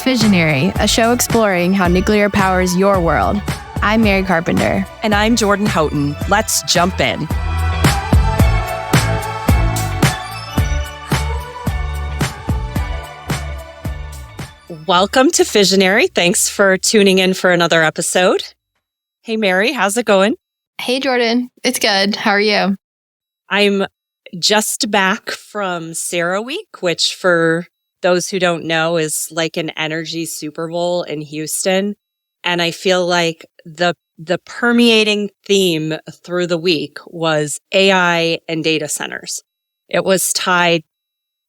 Fissionary, a show exploring how nuclear powers your world. I'm Mary Carpenter. And I'm Jordan Houghton. Let's jump in. Welcome to Fissionary. Thanks for tuning in for another episode. Hey, Mary, how's it going? Hey, Jordan. It's good. How are you? I'm just back from CERAWeek, which for those who don't know is like an energy Super Bowl in Houston. And I feel like the permeating theme through the week was AI and data centers. It was tied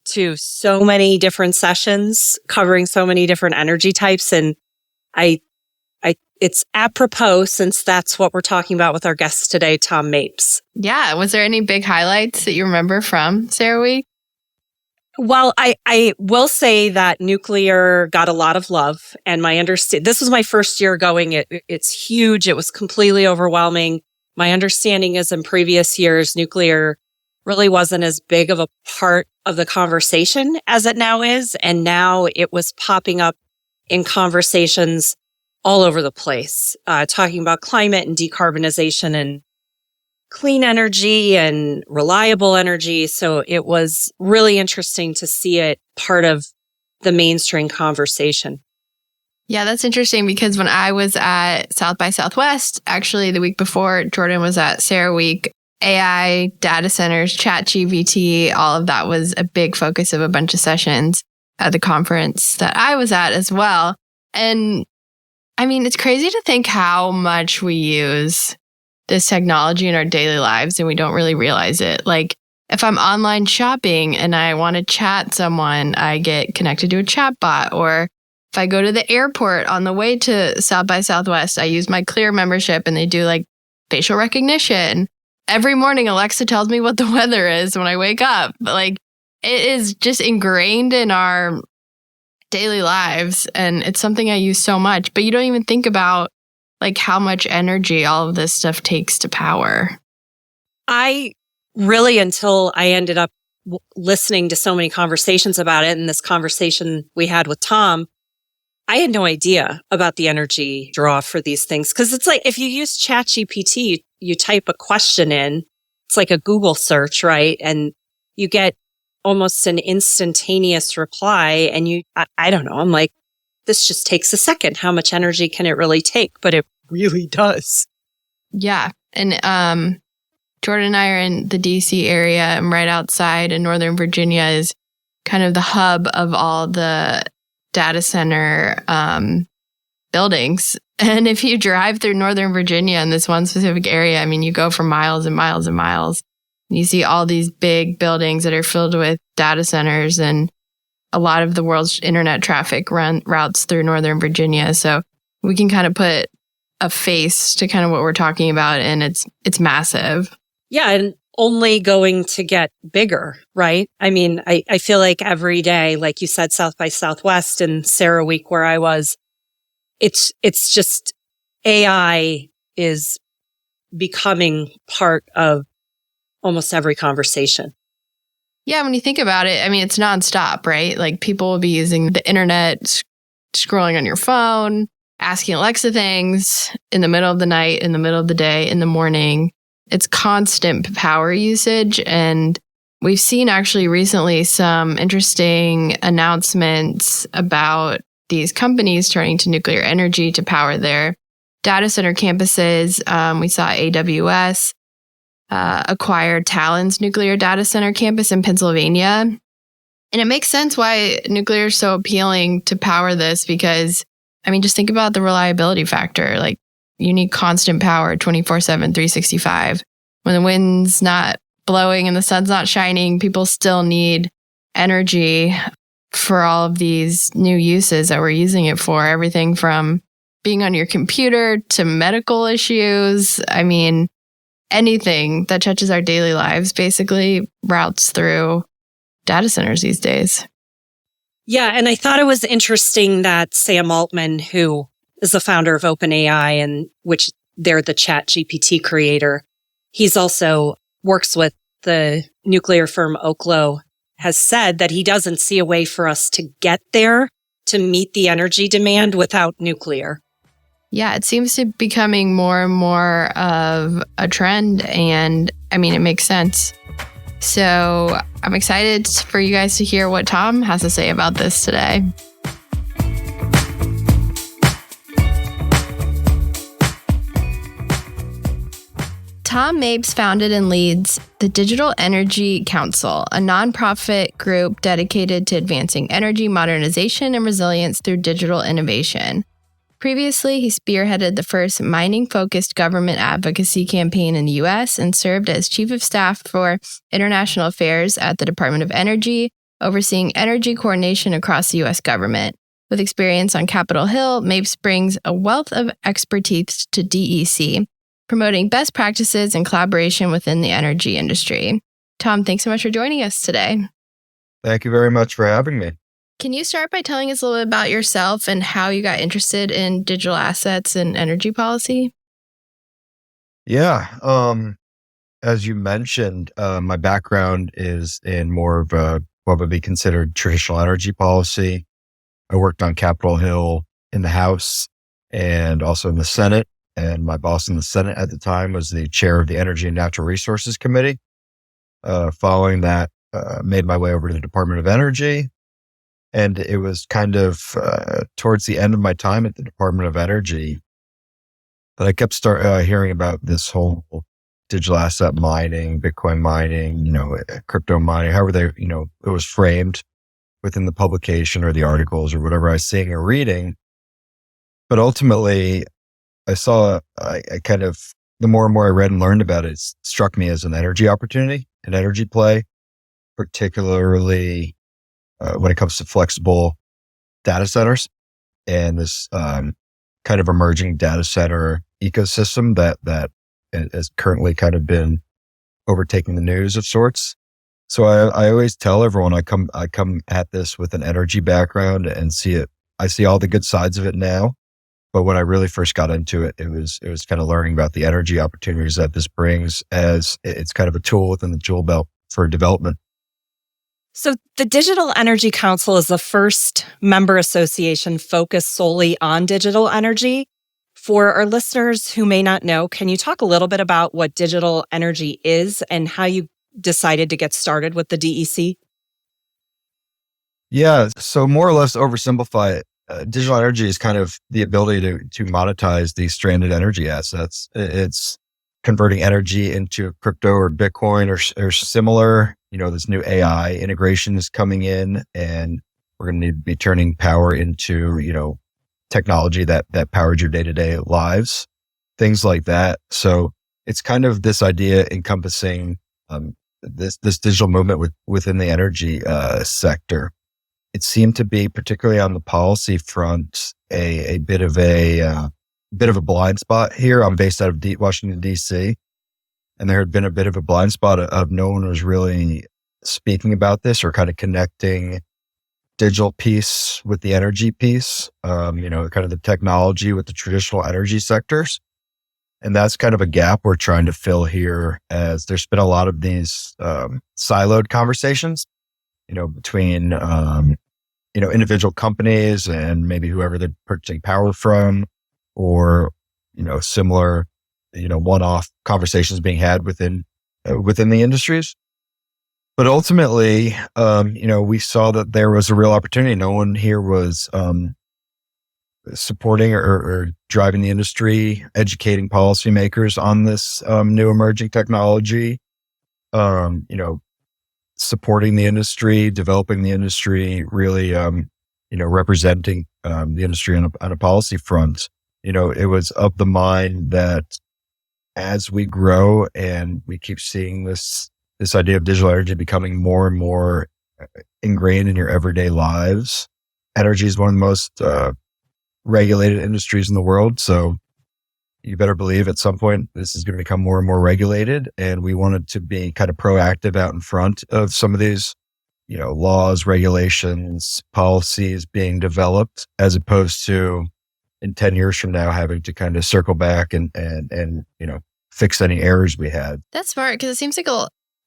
to so many different sessions covering so many different energy types. And it's apropos since that's what we're talking about with our guest today, Tom Mapes. Yeah. Was there any big highlights that you remember from CERAWeek? Well, I will say that nuclear got a lot of love, and this was my first year going. It's huge. It was completely overwhelming. My understanding is in previous years, nuclear really wasn't as big of a part of the conversation as it now is. And now it was popping up in conversations all over the place, talking about climate and decarbonization and clean energy and reliable energy. So it was really interesting to see it part of the mainstream conversation. Yeah, that's interesting because when I was at South by Southwest, actually the week before, Jordan was at CERAWeek, AI, data centers, ChatGPT, all of that was a big focus of a bunch of sessions at the conference that I was at as well. And I mean, it's crazy to think how much we use this technology in our daily lives and we don't really realize it. Like if I'm online shopping and I want to chat someone, I get connected to a chat bot. Or if I go to the airport on the way to South by Southwest, I use my Clear membership and they do like facial recognition. Every morning, Alexa tells me what the weather is when I wake up. Like it is just ingrained in our daily lives. And it's something I use so much, but you don't even think about like how much energy all of this stuff takes to power. I really, until I ended up listening to so many conversations about it, and this conversation we had with Tom, I had no idea about the energy draw for these things. Because it's like if you use ChatGPT, you type a question in, it's like a Google search, right? And you get almost an instantaneous reply. And I don't know, I'm like, this just takes a second. How much energy can it really take? But it really does. Yeah. And Jordan and I are in the DC area, and right outside in Northern Virginia is kind of the hub of all the data center buildings. And if you drive through Northern Virginia in this one specific area, I mean, you go for miles and miles and miles. And you see all these big buildings that are filled with data centers, and a lot of the world's internet traffic routes through Northern Virginia. So we can kind of put a face to kind of what we're talking about, and it's massive. Yeah, and only going to get bigger, right? I mean, I feel like every day, like you said, South by Southwest and CERAWeek where I was, it's just AI is becoming part of almost every conversation. Yeah, when you think about it, I mean, it's nonstop, right? Like people will be using the internet, scrolling on your phone, asking Alexa things in the middle of the night, in the middle of the day, in the morning. It's constant power usage. And we've seen actually recently some interesting announcements about these companies turning to nuclear energy to power their data center campuses. We saw AWS acquired Talon's nuclear data center campus in Pennsylvania. And it makes sense why nuclear is so appealing to power this because, I mean, just think about the reliability factor. Like you need constant power 24/7, 365. When the wind's not blowing and the sun's not shining, people still need energy for all of these new uses that we're using it for. Everything from being on your computer to medical issues. I mean, anything that touches our daily lives basically routes through data centers these days. Yeah, and I thought it was interesting that Sam Altman, who is the founder of OpenAI, and which they're the ChatGPT creator, he's also works with the nuclear firm Oklo, has said that he doesn't see a way for us to get there to meet the energy demand without nuclear. Yeah, it seems to be becoming more and more of a trend. And I mean, it makes sense. So I'm excited for you guys to hear what Tom has to say about this today. Tom Mapes founded and leads the Digital Energy Council, a nonprofit group dedicated to advancing energy modernization and resilience through digital innovation. Previously, he spearheaded the first mining-focused government advocacy campaign in the U.S. and served as Chief of Staff for International Affairs at the Department of Energy, overseeing energy coordination across the U.S. government. With experience on Capitol Hill, Mapes brings a wealth of expertise to DEC, promoting best practices and collaboration within the energy industry. Tom, thanks so much for joining us today. Thank you very much for having me. Can you start by telling us a little bit about yourself and how you got interested in digital assets and energy policy? Yeah. As you mentioned, my background is in more of what would be considered traditional energy policy. I worked on Capitol Hill in the House and also in the Senate. And my boss in the Senate at the time was the chair of the Energy and Natural Resources Committee. Following that, made my way over to the Department of Energy. And it was kind of towards the end of my time at the Department of Energy that I kept hearing about this whole digital asset mining, Bitcoin mining, crypto mining, however it was framed within the publication or the articles or whatever I was seeing or reading. But ultimately, I saw, I kind of, the more and more I read and learned about it, it struck me as an energy opportunity, an energy play, particularly when it comes to flexible data centers and this kind of emerging data center ecosystem that has currently kind of been overtaking the news of sorts. So I always tell everyone I come at this with an energy background and I see all the good sides of it now. But when I really first got into it, it was kind of learning about the energy opportunities that this brings as it's kind of a tool within the tool belt for development. So the Digital Energy Council is the first member association focused solely on digital energy. For our listeners who may not know, can you talk a little bit about what digital energy is and how you decided to get started with the DEC? Yeah, so more or less oversimplify it. Digital energy is kind of the ability to monetize these stranded energy assets. It's converting energy into crypto or Bitcoin or similar. This new AI integration is coming in, and we're going to need to be turning power into, technology that powers your day-to-day lives, things like that. So it's kind of this idea encompassing this digital movement within the energy sector. It seemed to be, particularly on the policy front, a bit of a blind spot here. I'm based out of Washington, D.C., and there had been a bit of a blind spot of no one was really speaking about this or kind of connecting digital piece with the energy piece, kind of the technology with the traditional energy sectors. And that's kind of a gap we're trying to fill here, as there's been a lot of these siloed conversations, between individual companies and maybe whoever they're purchasing power from, or similar one-off conversations being had within the industries. But ultimately, we saw that there was a real opportunity. No one here was supporting or driving the industry, educating policymakers on this new emerging technology, supporting the industry, developing the industry, really, representing the industry on a policy front. It was of the mind that as we grow and we keep seeing this idea of digital energy becoming more and more ingrained in your everyday lives, energy is one of the most regulated industries in the world. So you better believe at some point this is going to become more and more regulated. And we wanted to be kind of proactive out in front of some of these, laws, regulations, policies being developed, as opposed to in 10 years from now having to kind of circle back and fix any errors we had. That's smart, because it seems like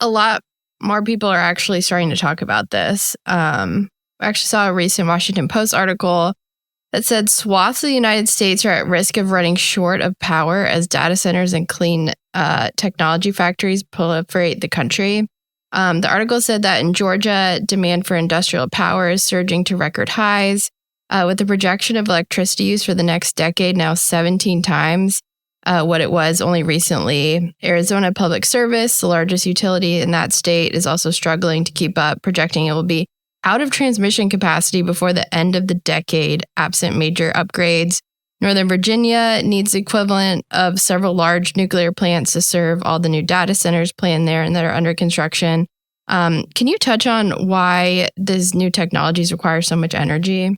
a lot more people are actually starting to talk about this. I actually saw a recent Washington Post article that said swaths of the United States are at risk of running short of power as data centers and clean technology factories proliferate the country. The article said that in Georgia, demand for industrial power is surging to record highs, with the projection of electricity use for the next decade now 17 times what it was only recently. Arizona Public Service, the largest utility in that state, is also struggling to keep up, projecting it will be out of transmission capacity before the end of the decade, absent major upgrades. Northern Virginia needs the equivalent of several large nuclear plants to serve all the new data centers planned there and that are under construction. Can you touch on why these new technologies require so much energy?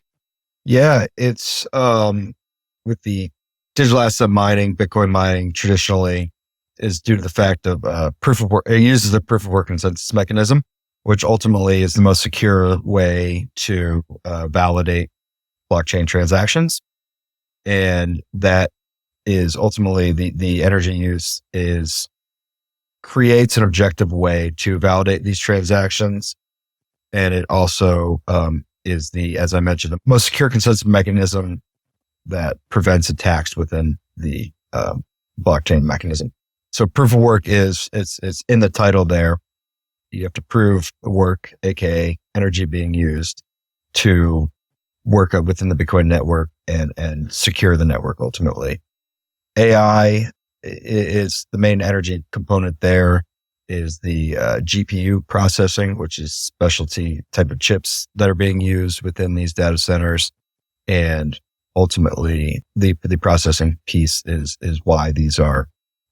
Yeah, it's with the digital asset mining, Bitcoin mining traditionally is due to the fact of proof of work. It uses the proof of work consensus mechanism, which ultimately is the most secure way to validate blockchain transactions. And that is ultimately the energy use creates an objective way to validate these transactions. And it also is as I mentioned, the most secure consensus mechanism that prevents attacks within the blockchain mechanism. So proof of work it's in the title there. You have to prove the work, aka energy being used to work within the Bitcoin network and secure the network ultimately. AI is the main energy component there, is the GPU processing, which is specialty type of chips that are being used within these data centers. And ultimately the processing piece is why these are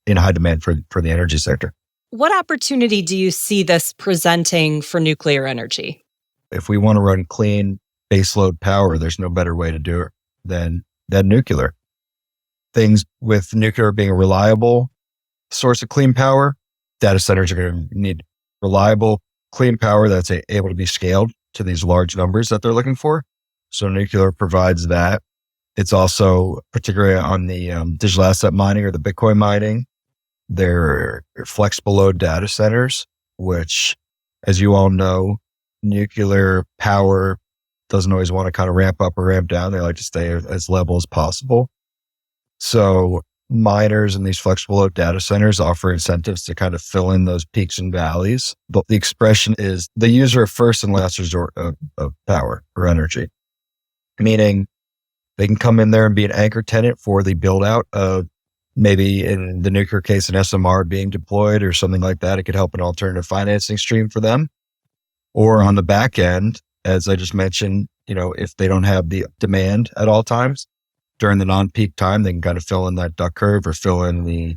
in high demand for the energy sector. What opportunity do you see this presenting for nuclear energy? If we want to run clean baseload power, there's no better way to do it than nuclear. Things with nuclear being a reliable source of clean power, data centers are going to need reliable, clean power that's able to be scaled to these large numbers that they're looking for. So nuclear provides that. It's also particularly on the digital asset mining or the Bitcoin mining. They're flexible load data centers, which, as you all know, nuclear power doesn't always want to kind of ramp up or ramp down. They like to stay as level as possible. So miners in these flexible load data centers offer incentives to kind of fill in those peaks and valleys. But the expression is the user of first and last resort of power or energy, meaning they can come in there and be an anchor tenant for the build out of maybe in the nuclear case, an SMR being deployed or something like that. It could help an alternative financing stream for them. Or on the back end, as I just mentioned, if they don't have the demand at all times during the non-peak time, they can kind of fill in that duck curve or fill in the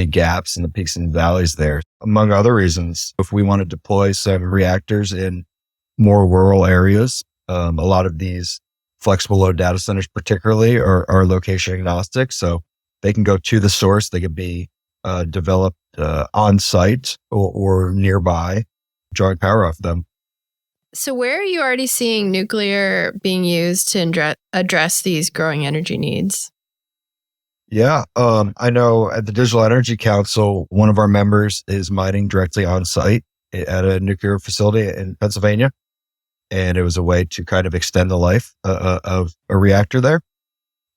gaps and the peaks and valleys there. Among other reasons, if we want to deploy some reactors in more rural areas, a lot of these flexible load data centers particularly are location agnostic. So they can go to the source. They could be developed on site or nearby, drawing power off them. So where are you already seeing nuclear being used to address these growing energy needs? Yeah, I know at the Digital Energy Council, one of our members is mining directly on site at a nuclear facility in Pennsylvania. And it was a way to kind of extend the life of a reactor there.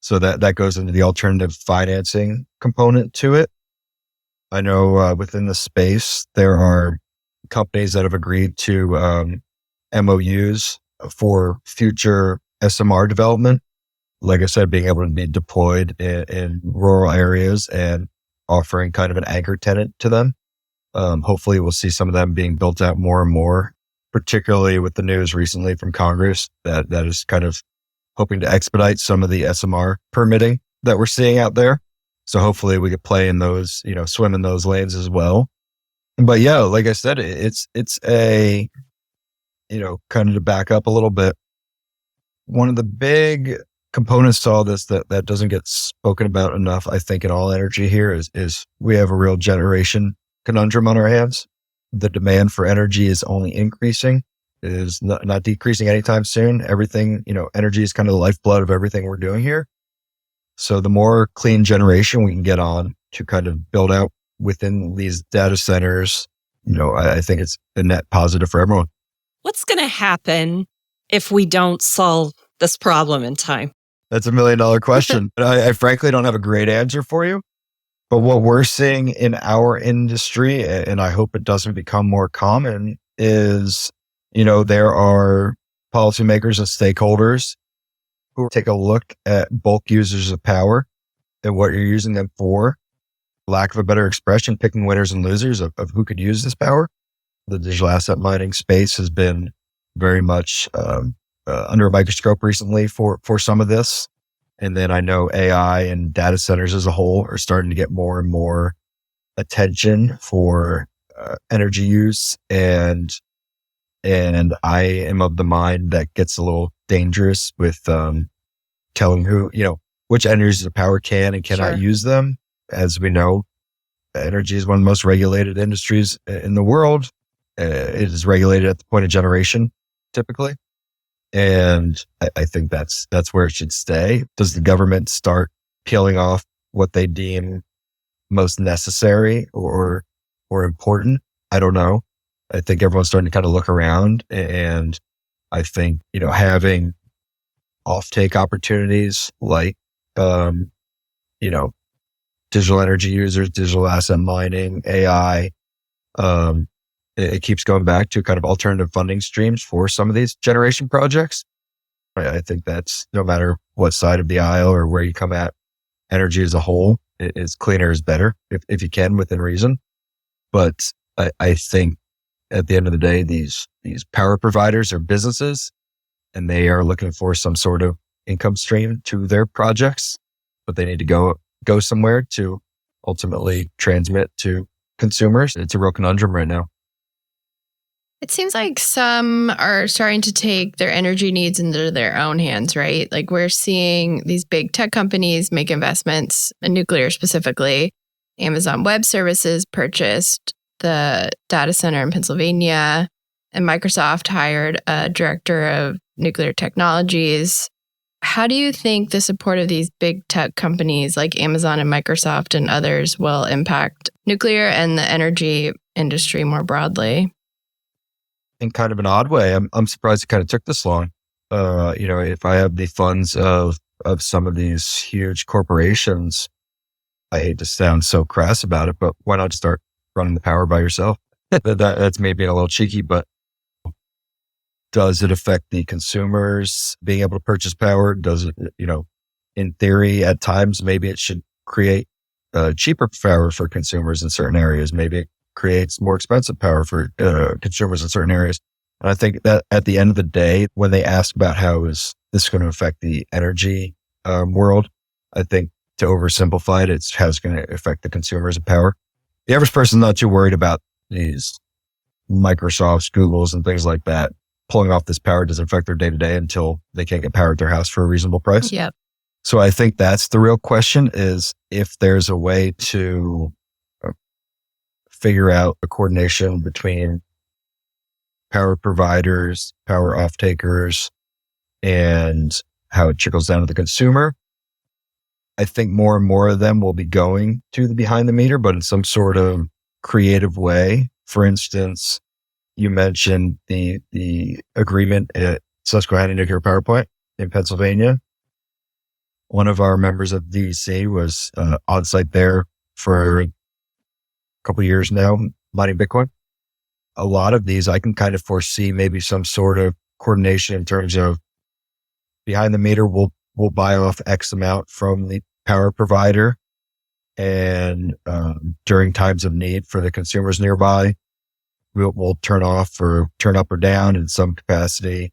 So that goes into the alternative financing component to it. I know within the space, there are companies that have agreed to MOUs for future SMR development. Like I said, being able to be deployed in rural areas and offering kind of an anchor tenant to them. Hopefully we'll see some of them being built out more and more, particularly with the news recently from Congress that is kind of hoping to expedite some of the SMR permitting that we're seeing out there. So hopefully we could play in those, swim in those lanes as well. But yeah, like I said, it's a, kind of to back up a little bit. One of the big components to all this that doesn't get spoken about enough, I think, in all energy here is we have a real generation conundrum on our hands. The demand for energy is only increasing. It is not decreasing anytime soon. Everything, energy is kind of the lifeblood of everything we're doing here. So the more clean generation we can get on to kind of build out within these data centers, I think it's a net positive for everyone. What's going to happen if we don't solve this problem in time? That's $1 million question. I frankly don't have a great answer for you. But what we're seeing in our industry, and I hope it doesn't become more common, is, there are policymakers and stakeholders who take a look at bulk users of power and what you're using them for. Lack of a better expression, picking winners and losers of who could use this power. The digital asset mining space has been very much under a microscope recently for some of this. And then I know AI and data centers as a whole are starting to get more and more attention for energy use. And I am of the mind that gets a little dangerous with telling who, which energies of power can and cannot use them. As we know, energy is one of the most regulated industries in the world. It is regulated at the point of generation, typically. And I think that's where it should stay. Does the government start peeling off what they deem most necessary or important? I don't know. I think everyone's starting to kind of look around, and I think, having offtake opportunities like, digital energy users, digital asset mining, AI, it keeps going back to kind of alternative funding streams for some of these generation projects. I think that's, no matter what side of the aisle or where you come at, energy as a whole is cleaner is better if you can within reason. But I think at the end of the day, these power providers are businesses, and they are looking for some sort of income stream to their projects, but they need to go somewhere to ultimately transmit to consumers. It's a real conundrum right now. It seems like some are starting to take their energy needs into their own hands, right? Like, we're seeing these big tech companies make investments in nuclear specifically. Amazon Web Services purchased the data center in Pennsylvania, and Microsoft hired a director of nuclear technologies. How do you think the support of these big tech companies like Amazon and Microsoft and others will impact nuclear and the energy industry more broadly? In kind of an odd way, I'm surprised it kind of took this long. If I have the funds of some of these huge corporations, I hate to sound so crass about it, but why not start running the power by yourself? That's maybe a little cheeky, but does it affect the consumers being able to purchase power? Does it, in theory, at times, maybe it should create cheaper power for consumers in certain areas. Maybe it creates more expensive power for consumers in certain areas. And I think that at the end of the day, when they ask about how is this going to affect the energy world, I think to oversimplify it, it's how it's going to affect the consumers of power. The average person's not too worried about these Microsofts, Googles, and things like that pulling off this power. Doesn't affect their day to day until they can't get power at their house for a reasonable price. Yep. So I think that's the real question, is if there's a way to figure out the coordination between power providers, power off-takers, and how it trickles down to the consumer. I think more and more of them will be going to the behind the meter, but in some sort of creative way. For instance, you mentioned the agreement at Susquehanna Nuclear Power Plant in Pennsylvania. One of our members of DEC was on site there for a couple of years now, mining Bitcoin. A lot of these, I can kind of foresee maybe some sort of coordination in terms of behind the meter, we'll buy off X amount from the power provider. And during times of need for the consumers nearby, we'll turn off or turn up or down in some capacity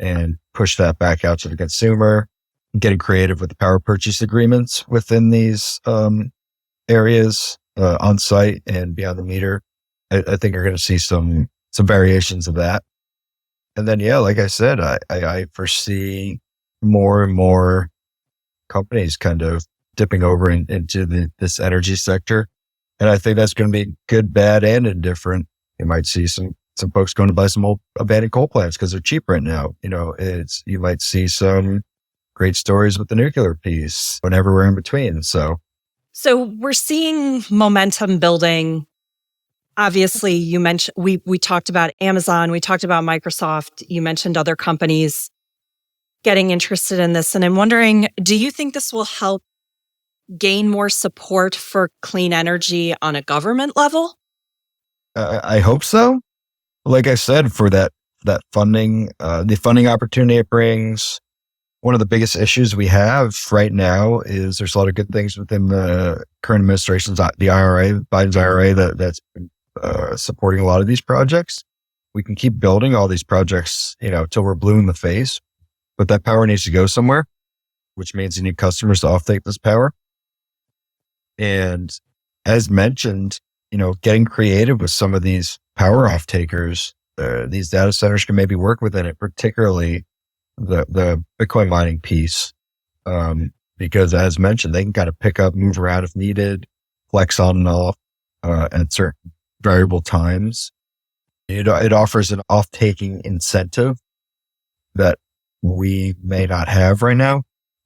and push that back out to the consumer. Getting creative with the power purchase agreements within these areas on site and beyond the meter. I think you're going to see some variations of that. And then, yeah, like I said, I foresee more and more companies kind of dipping over into this energy sector. And I think that's going to be good, bad, and indifferent. You might see some folks going to buy some old abandoned coal plants because they're cheap right now. You might see some great stories with the nuclear piece and everywhere in between. So we're seeing momentum building Obviously, you mentioned we talked about Amazon, we talked about Microsoft, you mentioned other companies getting interested in this. And I'm wondering, do you think this will help gain more support for clean energy on a government level? I hope so. Like I said, for that funding, the funding opportunity it brings. One of the biggest issues we have right now is there's a lot of good things within the current administration's, the IRA, Biden's IRA, that's supporting a lot of these projects. We can keep building all these projects, till we're blue in the face, but that power needs to go somewhere, which means you need customers to offtake this power. And as mentioned, getting creative with some of these power off-takers, these data centers can maybe work within it, particularly the Bitcoin mining piece. Because as mentioned, they can kind of pick up, move around if needed, flex on and off, at certain variable times. It offers an off-taking incentive that we may not have right now,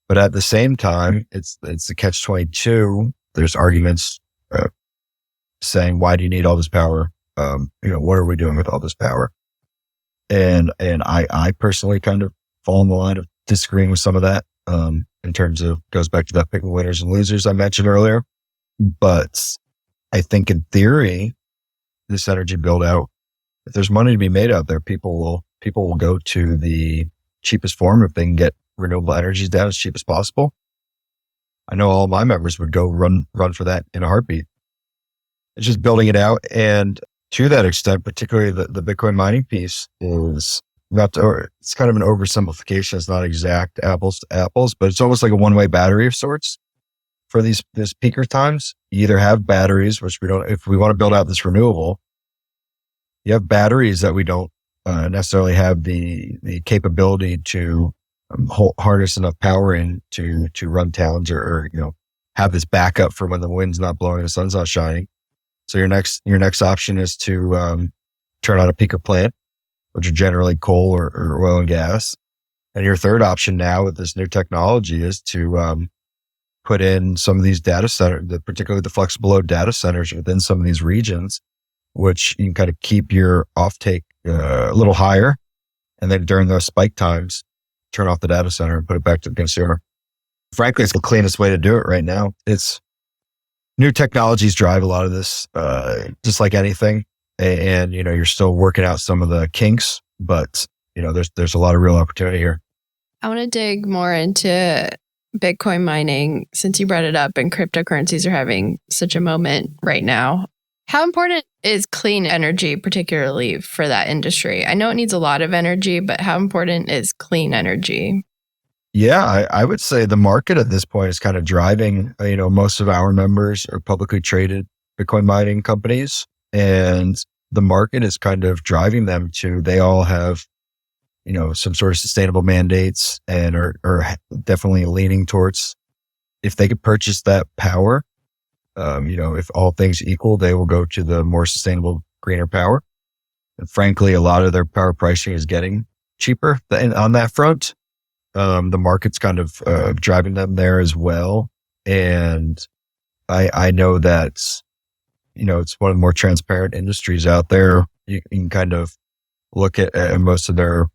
but at the same time, it's the catch-22. There's arguments, saying, why do you need all this power? What are we doing with all this power? And I personally kind of fall in the line of disagreeing with some of that, in terms of, goes back to that picking winners and losers I mentioned earlier. But I think in theory, this energy build out, if there's money to be made out there, people will go to the cheapest form if they can get renewable energies down as cheap as possible. I know all my members would go run for that in a heartbeat. It's just building it out. And to that extent, particularly the Bitcoin mining piece is it's kind of an oversimplification. It's not exact apples to apples, but it's almost like a one-way battery of sorts for this peaker times. You either have batteries, which we don't, if we want to build out this renewable, you have batteries that we don't necessarily have the capability to harness enough power in to run towns or have this backup for when the wind's not blowing and the sun's not shining. So your next option is to turn on a peaker plant, which are generally coal or oil and gas. And your third option now with this new technology is to put in some of these data centers, particularly the flexible load data centers within some of these regions, which you can kind of keep your offtake a little higher. And then during those spike times, turn off the data center and put it back to the consumer. Frankly, it's the cleanest way to do it right now. It's new technologies drive a lot of this, just like anything. And, you're still working out some of the kinks, but, there's a lot of real opportunity here. I want to dig more into Bitcoin mining since you brought it up and cryptocurrencies are having such a moment right now. How important is clean energy, particularly for that industry? I know it needs a lot of energy, but how important is clean energy? Yeah, I would say the market at this point is kind of driving, most of our members are publicly traded Bitcoin mining companies, and the market is kind of driving them to, they all have, some sort of sustainable mandates and are definitely leaning towards, if they could purchase that power, if all things equal, they will go to the more sustainable, greener power. And frankly, a lot of their power pricing is getting cheaper on that front. The market's kind of driving them there as well. And I know that, it's one of the more transparent industries out there. You can kind of look at most of their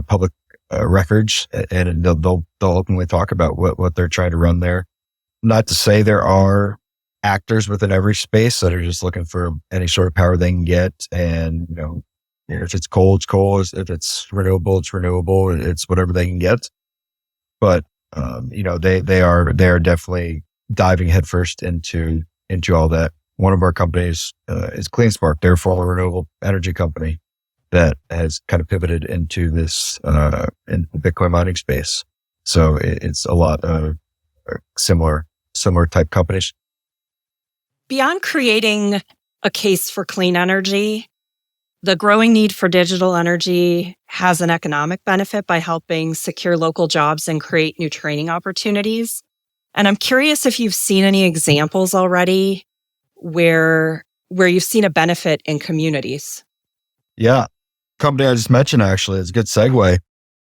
public records, and they'll openly talk about what they're trying to run there. Not to say there are actors within every space that are just looking for any sort of power they can get. And, if it's coal, it's coal. If it's renewable, it's renewable. It's whatever they can get. But, they are definitely diving headfirst into all that. One of our companies is CleanSpark. They're a former renewable energy company that has kind of pivoted into this in the Bitcoin mining space. So it's a lot of similar type companies. Beyond creating a case for clean energy, the growing need for digital energy has an economic benefit by helping secure local jobs and create new training opportunities. And I'm curious if you've seen any examples already where you've seen a benefit in communities. Yeah. Company I just mentioned, actually, it's a good segue.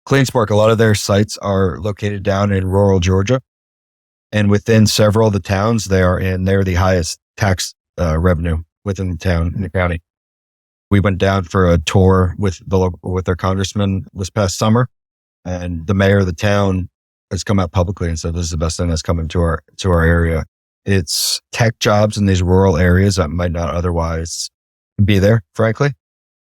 CleanSpark, a lot of their sites are located down in rural Georgia. And within several of the towns they are in, they're the highest tax revenue within the town, in the county. We went down for a tour with their congressman this past summer, and the mayor of the town has come out publicly and said this is the best thing that's coming to our area. It's tech jobs in these rural areas that might not otherwise be there, frankly.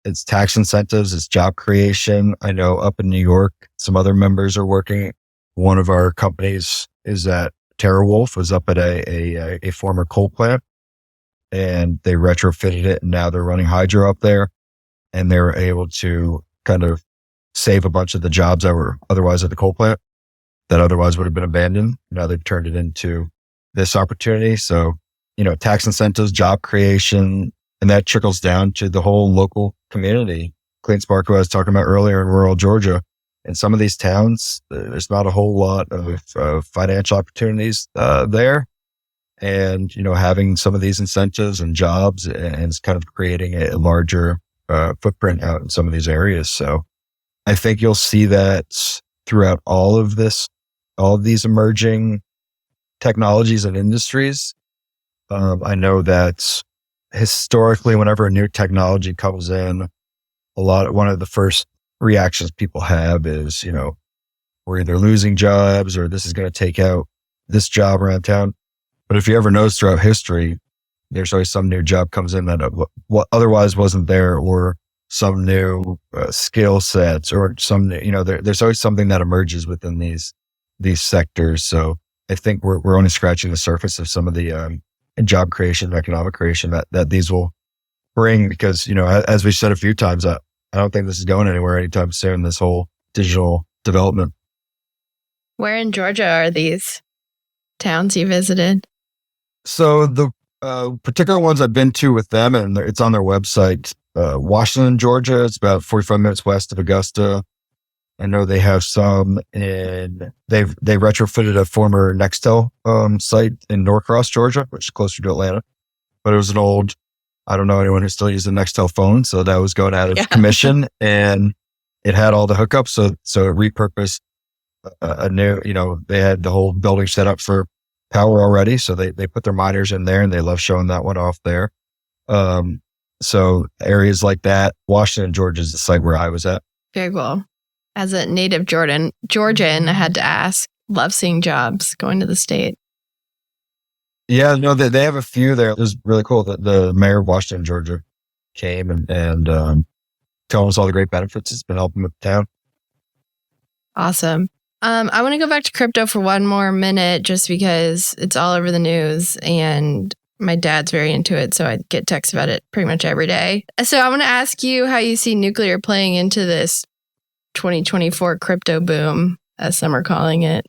It's tax incentives, it's job creation. I know up in New York, some other members are working. One of our companies is at TerraWolf, was up at a former coal plant, and they retrofitted it, and now they're running hydro up there, and they were able to kind of save a bunch of the jobs that were otherwise at the coal plant that otherwise would have been abandoned. Now they've turned it into this opportunity. So, tax incentives, job creation, and that trickles down to the whole local community. Clean Spark, who I was talking about earlier in rural Georgia, in some of these towns, there's not a whole lot of financial opportunities there. And, having some of these incentives and jobs and it's kind of creating a larger footprint out in some of these areas. So I think you'll see that throughout all of these emerging technologies and industries. I know that historically, whenever a new technology comes in, one of the first reactions people have is, we're either losing jobs or this is going to take out this job around town. But if you ever notice throughout history, there's always some new job comes in that what otherwise wasn't there, or some new skill sets, or some, there's always something that emerges within these sectors. So I think we're only scratching the surface of some of the job creation, economic creation that these will bring, because, as we said a few times, I don't think this is going anywhere anytime soon, this whole digital development. Where in Georgia are these towns you visited? So the particular ones I've been to with them, and it's on their website, Washington, Georgia. It's about 45 minutes west of Augusta. I know they have some they retrofitted a former Nextel site in Norcross, Georgia, which is closer to Atlanta. But it was an old, I don't know anyone who still uses a Nextel phone, so that was going out of commission, and it had all the hookups. So it repurposed a new, they had the whole building set up for power already. So they put their miners in there, and they love showing that one off there. So areas like that, Washington, Georgia is the site where I was at. Very cool. As a native Georgian, I had to ask, love seeing jobs going to the state. Yeah, no, they have a few there. It was really cool that the mayor of Washington, Georgia came and telling us all the great benefits it's been helping with the town. Awesome. I want to go back to crypto for one more minute, just because it's all over the news and my dad's very into it. So I get texts about it pretty much every day. So I want to ask you how you see nuclear playing into this 2024 crypto boom, as some are calling it.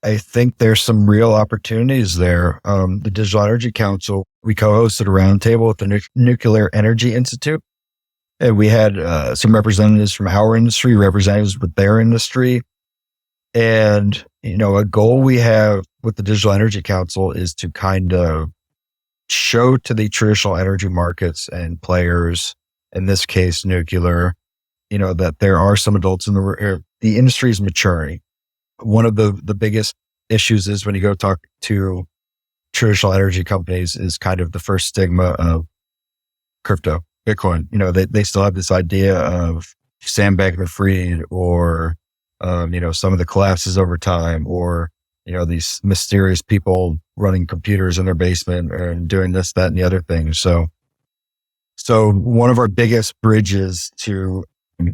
I think there's some real opportunities there. The Digital Energy Council, we co-hosted a roundtable with the Nuclear Energy Institute. And we had some representatives from our industry, representatives with their industry. And, a goal we have with the Digital Energy Council is to kind of show to the traditional energy markets and players, in this case, nuclear, that there are some adults in the industry is maturing. One of the biggest issues is when you go talk to traditional energy companies is kind of the first stigma of crypto, Bitcoin. They still have this idea of Sam Bankman-Fried or, some of the collapses over time, or, these mysterious people running computers in their basement and doing this, that, and the other thing. So one of our biggest bridges to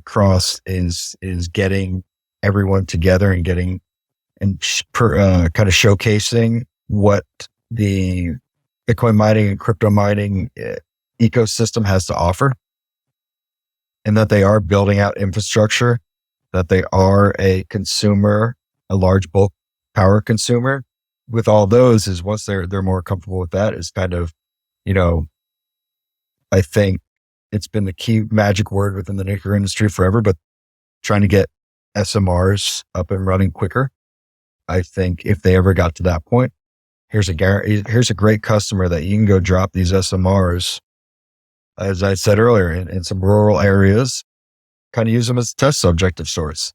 cross is getting everyone together and kind of showcasing what the Bitcoin mining and crypto mining ecosystem has to offer, and that they are building out infrastructure, that they are a consumer, a large bulk power consumer. With all those, is once they're more comfortable with that, is kind of, I think it's been the key magic word within the nuclear industry forever, but trying to get SMRs up and running quicker. I think if they ever got to that point, here's a great customer that you can go drop these SMRs, as I said earlier, in some rural areas, kind of use them as a test subject of sorts.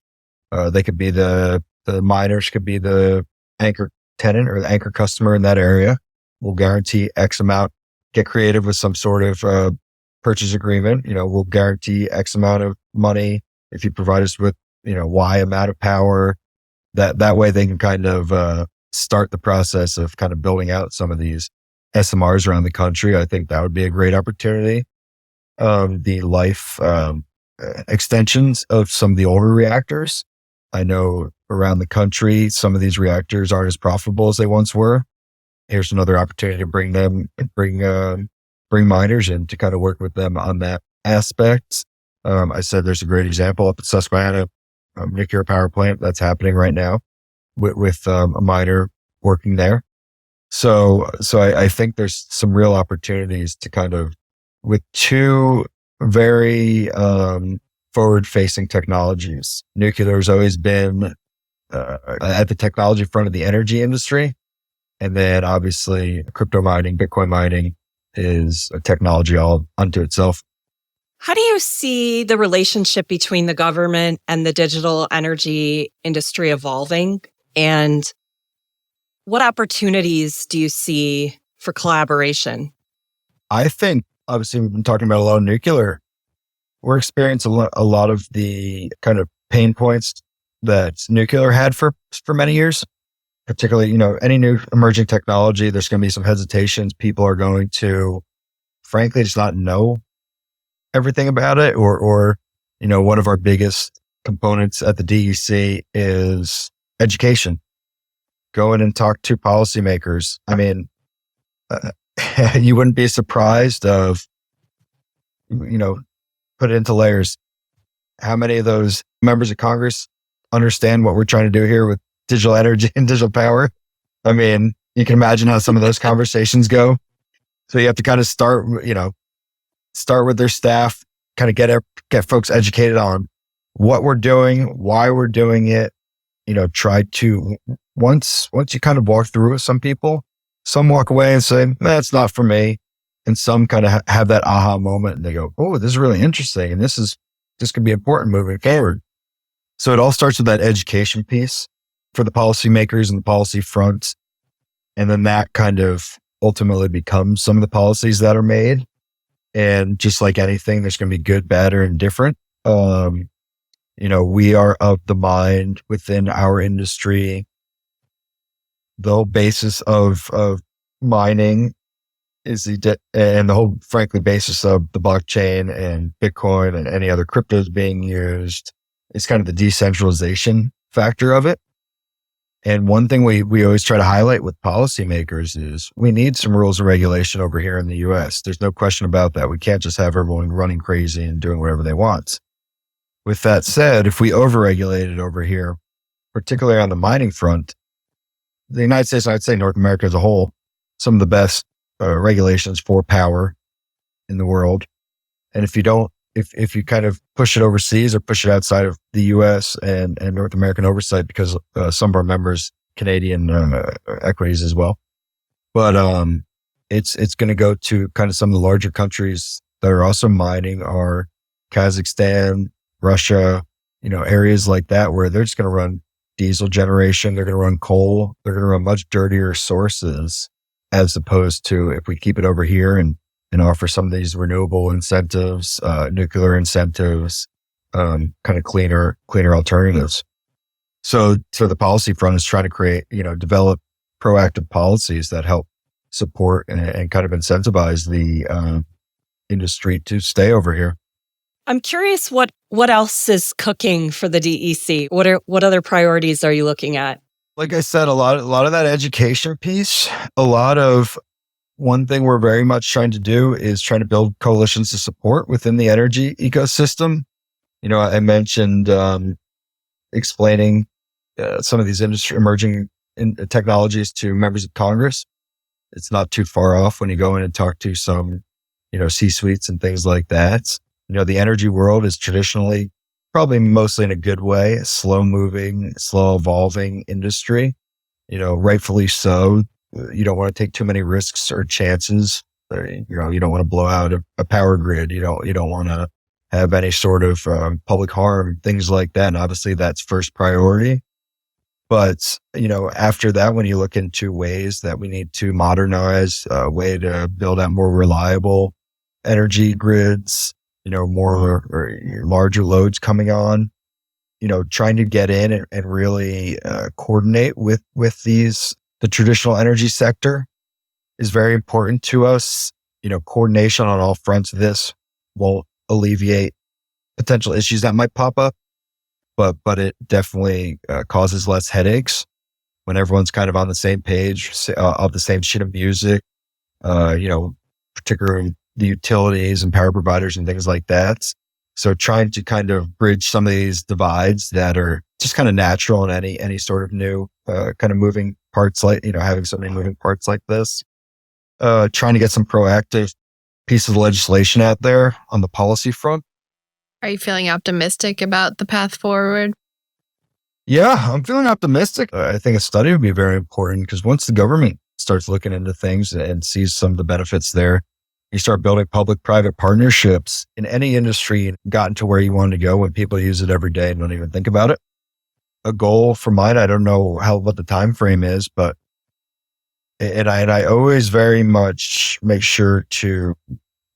They could be the miners could be the anchor tenant or the anchor customer in that area. We'll guarantee X amount get creative with some sort of purchase agreement. We'll guarantee X amount of money if you provide us with, Y amount of power. That way they can kind of start the process of kind of building out some of these SMRs around the country. I think that would be a great opportunity. The life extensions of some of the older reactors. I know around the country, some of these reactors aren't as profitable as they once were. Here's another opportunity to bring miners in to kind of work with them on that aspect. I said there's a great example up at Susquehanna nuclear power plant that's happening right now with a miner working there. So I think there's some real opportunities to kind of, with two very forward-facing technologies. Nuclear has always been at the technology front of the energy industry. And then obviously crypto mining, Bitcoin mining is a technology all unto itself. How do you see the relationship between the government and the digital energy industry evolving? And what opportunities do you see for collaboration? I think, obviously, we've been talking about a lot of nuclear. We're experiencing a lot of the kind of pain points that nuclear had for many years. Particularly, any new emerging technology, there's going to be some hesitations. People are going to, frankly, just not know everything about it. Or one of our biggest components at the DEC is education. Go in and talk to policymakers. I mean, you wouldn't be surprised of, put it into layers. How many of those members of Congress understand what we're trying to do here with digital energy and digital power? I mean, you can imagine how some of those conversations go. So you have to kind of start with their staff, kind of get folks educated on what we're doing, why we're doing it. Try to, once you kind of walk through with some people, some walk away and say, that's not for me. And some kind of have that aha moment and they go, oh, this is really interesting. And this could be important moving forward. So it all starts with that education piece for the policymakers and the policy front. And then that kind of ultimately becomes some of the policies that are made. And just like anything, there's going to be good, bad, or indifferent. We are of the mind within our industry, the whole basis of mining is and the whole, frankly, basis of the blockchain and Bitcoin and any other cryptos being used is kind of the decentralization factor of it. And one thing we always try to highlight with policymakers is we need some rules and regulation over here in the US. There's no question about that. We can't just have everyone running crazy and doing whatever they want. With that said, if we overregulate it over here, particularly on the mining front, the United States, and I'd say North America as a whole, some of the best regulations for power in the world. And if you kind of push it overseas or push it outside of the US and North American oversight, because some of our members, Canadian equities as well. But it's going to go to kind of some of the larger countries that are also mining are Kazakhstan, Russia, areas like that where they're just going to run diesel generation. They're going to run coal. They're going to run much dirtier sources as opposed to if we keep it over here and offer some of these renewable incentives, nuclear incentives, kind of cleaner alternatives. So the policy front is trying to create, develop proactive policies that help support and kind of incentivize the industry to stay over here. I'm curious what else is cooking for the DEC? What other priorities are you looking at? Like I said, a lot of that education piece, one thing we're very much trying to do is trying to build coalitions of support within the energy ecosystem. I mentioned explaining some of these emerging technologies to members of Congress. It's not too far off when you go in and talk to some, C-suites and things like that. The energy world is traditionally, probably mostly in a good way, a slow moving, slow evolving industry. Rightfully so. You don't want to take too many risks or chances. You don't want to blow out a power grid. You don't want to have any sort of public harm, things like that. And obviously that's first priority. But, after that, when you look into ways that we need to modernize, a way to build out more reliable energy grids, more or larger loads coming on, trying to get in and really coordinate with the traditional energy sector is very important to us. Coordination on all fronts of this will alleviate potential issues that might pop up, but it definitely causes less headaches when everyone's kind of on the same page, of the same sheet of music, particularly the utilities and power providers and things like that. So trying to kind of bridge some of these divides that are just kind of natural in any sort of new kind of moving parts, like, having so many moving parts like this. Trying to get some proactive pieces of legislation out there on the policy front. Are you feeling optimistic about the path forward? Yeah, I'm feeling optimistic. I think a study would be very important because once the government starts looking into things and sees some of the benefits there, you start building public-private partnerships in any industry and gotten to where you want to go when people use it every day and don't even think about it. A goal for mine, I don't know what the time frame is, but I always very much make sure to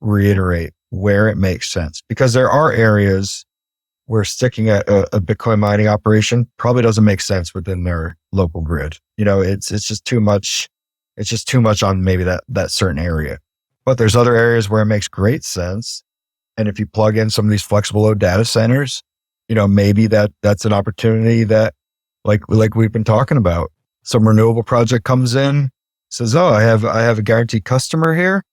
reiterate where it makes sense, because there are areas where sticking a Bitcoin mining operation probably doesn't make sense within their local grid. It's just too much. It's just too much on maybe that certain area. But there's other areas where it makes great sense. And if you plug in some of these flexible load data centers, maybe that's an opportunity that like we've been talking about. Some renewable project comes in, says, oh, I have a guaranteed customer here.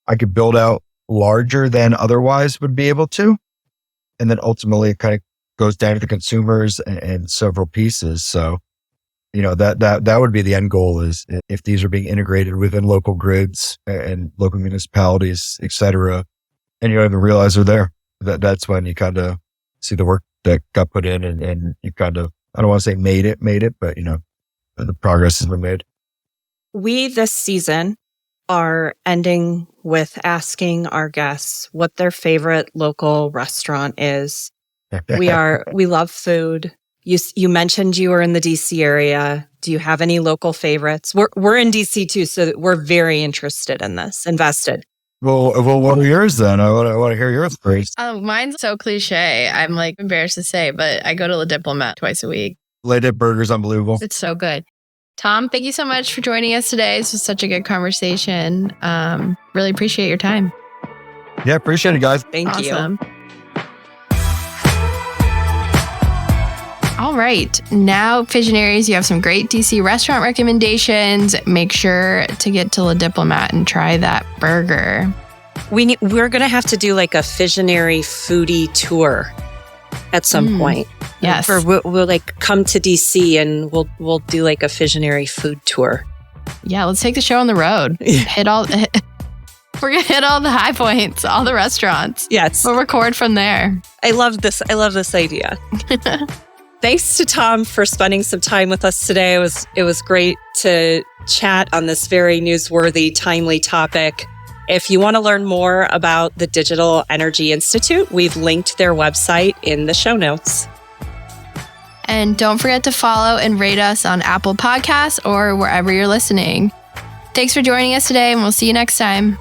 I could build out larger than otherwise would be able to. And then ultimately it kind of goes down to the consumers and several pieces. So, that would be the end goal, is if these are being integrated within local grids and local municipalities, et cetera, and you don't even realize they're there. That's when you kind of see the work that got put in and you kind of, I don't want to say made it, but the progress has been made. We this season are ending with asking our guests what their favorite local restaurant is. We love food. You mentioned you were in the DC area. Do you have any local favorites? We're in DC too, so we're very interested in this, invested. Well, what are yours then? I want to hear yours first. Oh, mine's so cliche. I'm like embarrassed to say, but I go to La Diplomat twice a week. La Dip Burger's unbelievable. It's so good. Tom, thank you so much for joining us today. This was such a good conversation. Really appreciate your time. Yeah, appreciate it, guys. Thank you. All right. Now, Visionaries, you have some great DC restaurant recommendations. Make sure to get to La Diplomat and try that burger. We're going to have to do like a Visionary foodie tour at some point. Yes. We'll like come to DC and we'll do like a Visionary food tour. Yeah, let's take the show on the road. We're going to hit all the high points, all the restaurants. Yes. We'll record from there. I love this idea. Thanks to Tom for spending some time with us today. It was great to chat on this very newsworthy, timely topic. If you want to learn more about the Digital Energy Institute, we've linked their website in the show notes. And don't forget to follow and rate us on Apple Podcasts or wherever you're listening. Thanks for joining us today, and we'll see you next time.